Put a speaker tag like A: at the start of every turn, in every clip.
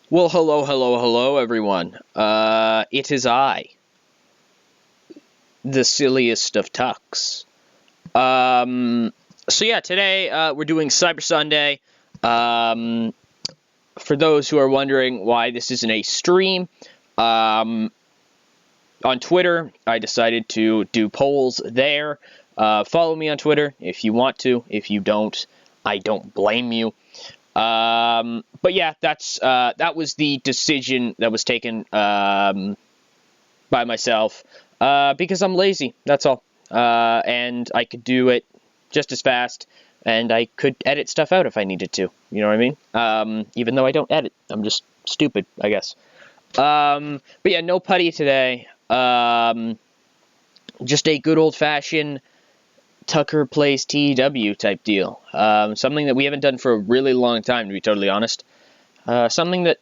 A: Well, hello, everyone. It is I, the silliest of tucks. So yeah, today we're doing Cyber Sunday. For those who are wondering why this isn't a stream, on Twitter, I decided to do polls there. Follow me on Twitter if you want to. If you don't, I don't blame you. But yeah, that was the decision that was taken by myself because I'm lazy. That's all, and I could do it just as fast, and I could edit stuff out if I needed to. You know what I mean? Even though I don't edit, I'm just stupid, I guess. But yeah, no putty today. Just a good old-fashioned Tucker plays TEW type deal. Something that we haven't done for a really long time, to be totally honest. Something that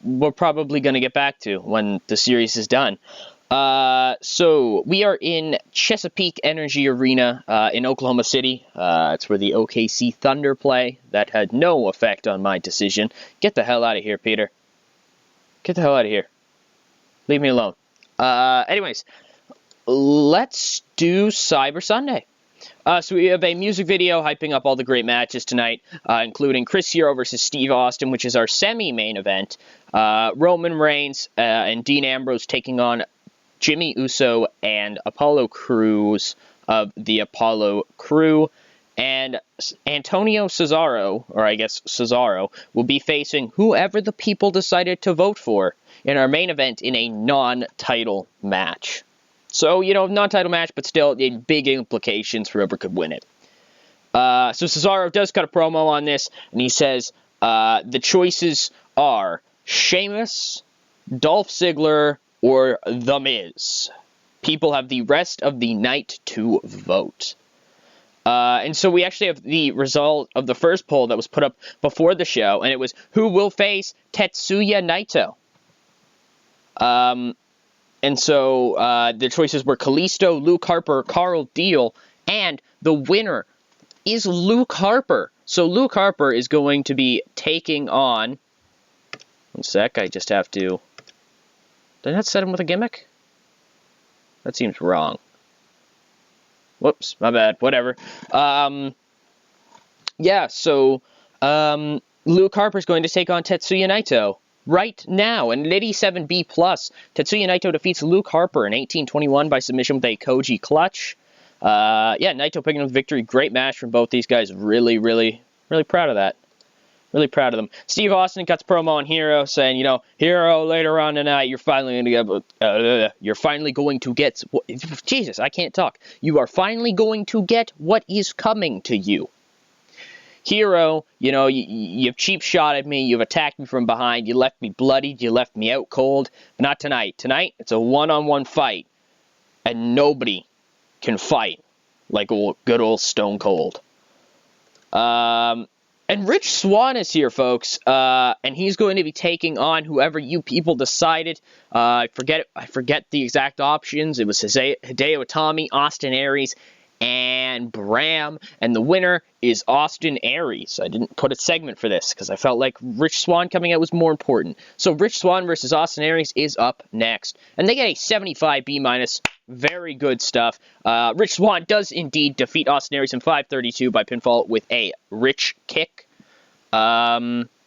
A: we're probably going to get back to when the series is done. So we are in Chesapeake Energy Arena in Oklahoma City. It's where the OKC Thunder play. That had no effect on my decision. Get the hell out of here, Peter. Get the hell out of here. Leave me alone. Anyways, let's do Cyber Sunday. So we have a music video hyping up all the great matches tonight, including Chris Hero versus Steve Austin, which is our semi-main event. Roman Reigns and Dean Ambrose taking on Jimmy Uso and Apollo Crews of the Apollo Crew. And Antonio Cesaro, or I guess Cesaro, will be facing whoever the people decided to vote for in our main event in a non-title match. So, non-title match, but still big implications for whoever could win it. So Cesaro does cut a promo on this, and he says the choices are Sheamus, Dolph Ziggler, or The Miz. People have the rest of the night to vote. And so we actually have the result of the first poll that was put up before the show, and it was who will face Tetsuya Naito. And so the choices were Kalisto, Luke Harper, Carl Deal, and the winner is Luke Harper. So Luke Harper is going to be taking on... One sec, I just have to... Did I not set him with a gimmick? That seems wrong. Whoops, my bad, whatever. Yeah, so Luke Harper's going to take on Tetsuya Naito right now. And at 87B+, Tetsuya Naito defeats Luke Harper in 1821 by submission with a Koji clutch. Yeah, Naito picking up the victory. Great match from both these guys. Really, really, really proud of that. Really proud of them. Steve Austin cuts promo on Hero saying, Hero, later on tonight, you're finally going to get, Jesus, I can't talk. You are finally going to get what is coming to you. Hero, you've cheap shot at me, you've attacked me from behind, you left me bloodied, you left me out cold. But not tonight. Tonight, it's a one-on-one fight, and nobody can fight like good old Stone Cold. And Rich Swann is here, folks, and he's going to be taking on whoever you people decided. I forget the exact options. It was Hideo Itami, Austin Aries, and Bram, and the winner is Austin Aries. I didn't put a segment for this because I felt like Rich Swann coming out was more important. So Rich Swann versus Austin Aries is up next, and they get a 75B-. Very good stuff. Rich Swann does indeed defeat Austin Aries in 5:32 by pinfall with a rich kick.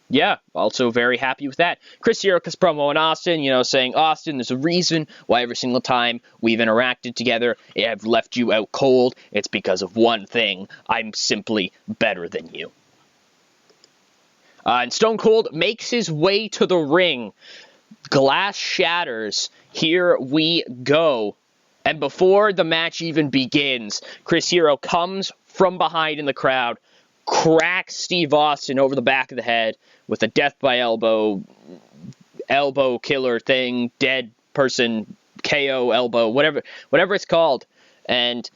A: Yeah, also very happy with that. Chris Hero cuts promo on Austin, saying, Austin, there's a reason why every single time we've interacted together, I've left you out cold. It's because of one thing. I'm simply better than you. And Stone Cold makes his way to the ring. Glass shatters. Here we go. And before the match even begins, Chris Hero comes from behind in the crowd, cracks Steve Austin over the back of the head with a death by elbow killer thing, dead person, KO elbow, whatever it's called. And,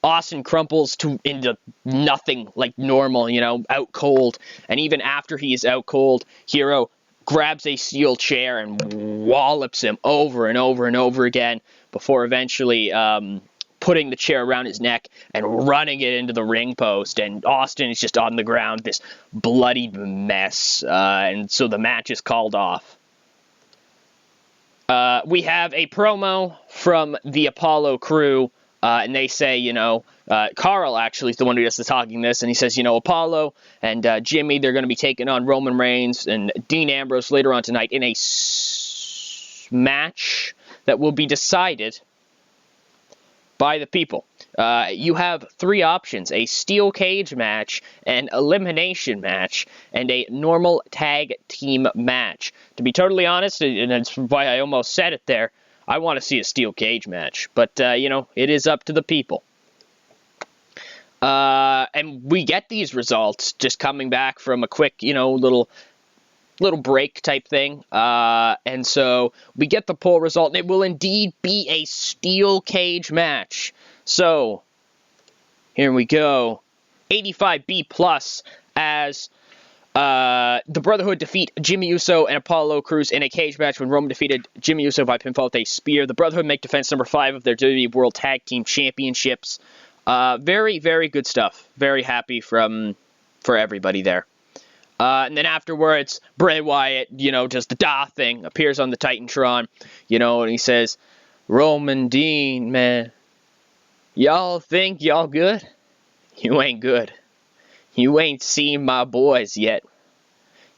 A: Austin crumples into nothing like normal, out cold. And even after he is out cold, Hero grabs a steel chair and wallops him over and over and over again before eventually putting the chair around his neck and running it into the ring post, and Austin is just on the ground, this bloodied mess, and so the match is called off. We have a promo from the Apollo crew, and they say, Carl actually is the one who does the talking this, and he says, Apollo and Jimmy, they're going to be taking on Roman Reigns and Dean Ambrose later on tonight in a match that will be decided by the people. You have 3 options: a steel cage match, an elimination match, and a normal tag team match. To be totally honest, and that's why I almost said it there, I want to see a steel cage match. But, it is up to the people. And we get these results just coming back from a quick, little break type thing. And so we get the poll result, and it will indeed be a steel cage match. So here we go. 85B plus as the Brotherhood defeat Jimmy Uso and Apollo Crews in a cage match when Roman defeated Jimmy Uso by pinfall with a spear. The Brotherhood make defense number 5 of their WWE World Tag Team Championships. Very, very good stuff. Very happy for everybody there. And then afterwards, Bray Wyatt, does the Da thing, appears on the Titantron, and he says, Roman Dean, man, y'all think y'all good? You ain't good. You ain't seen my boys yet.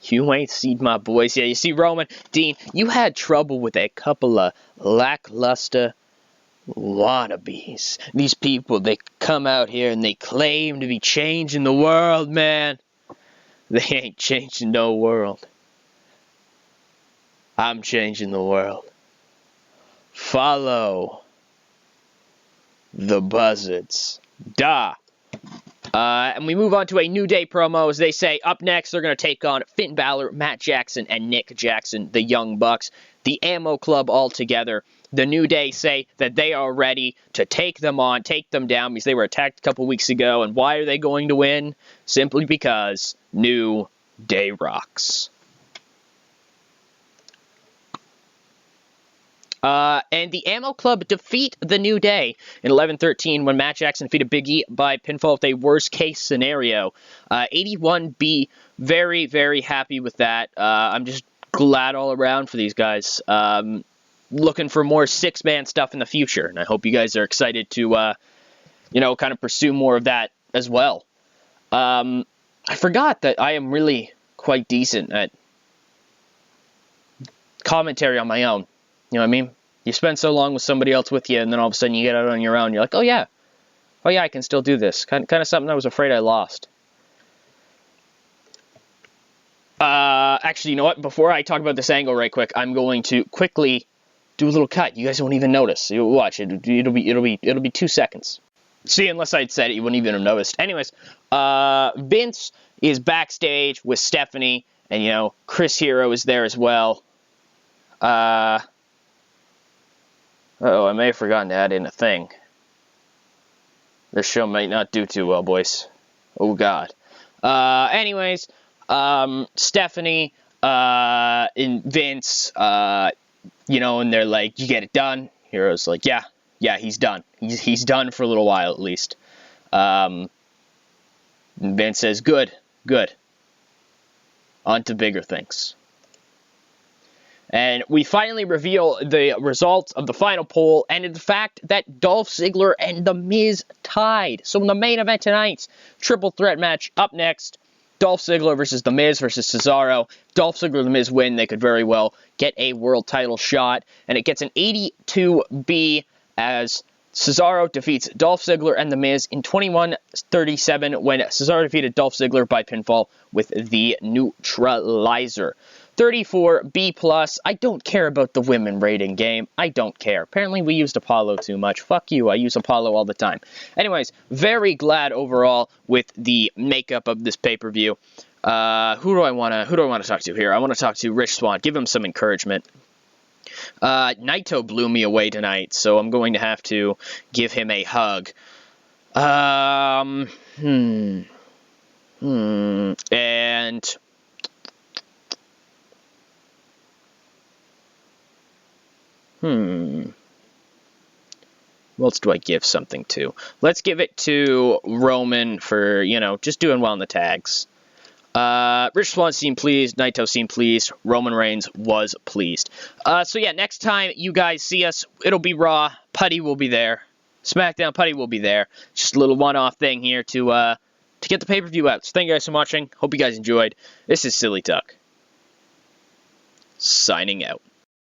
A: You ain't seen my boys yet. You see, Roman Dean, you had trouble with a couple of lackluster wannabes. These people, they come out here and they claim to be changing the world, man. They ain't changing no world. I'm changing the world. Follow the buzzards. Da. And we move on to a New Day promo. As they say, up next, they're going to take on Finn Balor, Matt Jackson, and Nick Jackson, the Young Bucks, the Ammo Club all together. The New Day say that they are ready to take them on, take them down, because they were attacked a couple weeks ago. And why are they going to win? Simply because New Day rocks. And the Ammo Club defeat the New Day in 11-13 when Matt Jackson defeated Big E by pinfall with a worst-case scenario. 81B, very, very happy with that. I'm just glad all around for these guys. Looking for more 6-man stuff in the future, and I hope you guys are excited to, kind of pursue more of that as well. I forgot that I am really quite decent at commentary on my own. You know what I mean? You spend so long with somebody else with you, and then all of a sudden you get out on your own. You're like, oh yeah, I can still do this. Kind of something I was afraid I lost. Actually, you know what? Before I talk about this angle right quick, I'm going to quickly do a little cut. You guys won't even notice. You'll watch it. It'll be 2 seconds. See, unless I'd said it, you wouldn't even have noticed. Anyways, Vince is backstage with Stephanie, and Chris Hero is there as well. I may have forgotten to add in a thing. This show might not do too well, boys. Oh, God. Anyways, Stephanie, and Vince, and they're like, you get it done? Hero's like, yeah, he's done. He's done for a little while, at least. And Vince says, good. On to bigger things. And we finally reveal the results of the final poll, and the fact that Dolph Ziggler and The Miz tied. So in the main event tonight, triple threat match up next, Dolph Ziggler versus The Miz versus Cesaro. Dolph Ziggler and The Miz win. They could very well get a world title shot, and it gets an 82B as Cesaro defeats Dolph Ziggler and The Miz in 21-37 when Cesaro defeated Dolph Ziggler by pinfall with the neutralizer. 34B+. I don't care about the women rating game. I don't care. Apparently we used Apollo too much. Fuck you. I use Apollo all the time. Anyways, very glad overall with the makeup of this pay-per-view. Who do I want to talk to here? I want to talk to Rich Swann. Give him some encouragement. Naito blew me away tonight, so I'm going to have to give him a hug. And Who else do I give something to? Let's give it to Roman for, just doing well in the tags. Rich Swann seemed pleased. Naito seemed pleased. Roman Reigns was pleased. So yeah, next time you guys see us, it'll be Raw. Putty will be there. SmackDown Putty will be there. Just a little one-off thing here to get the pay-per-view out. So thank you guys for watching. Hope you guys enjoyed. This is Silly Tuck. Signing out.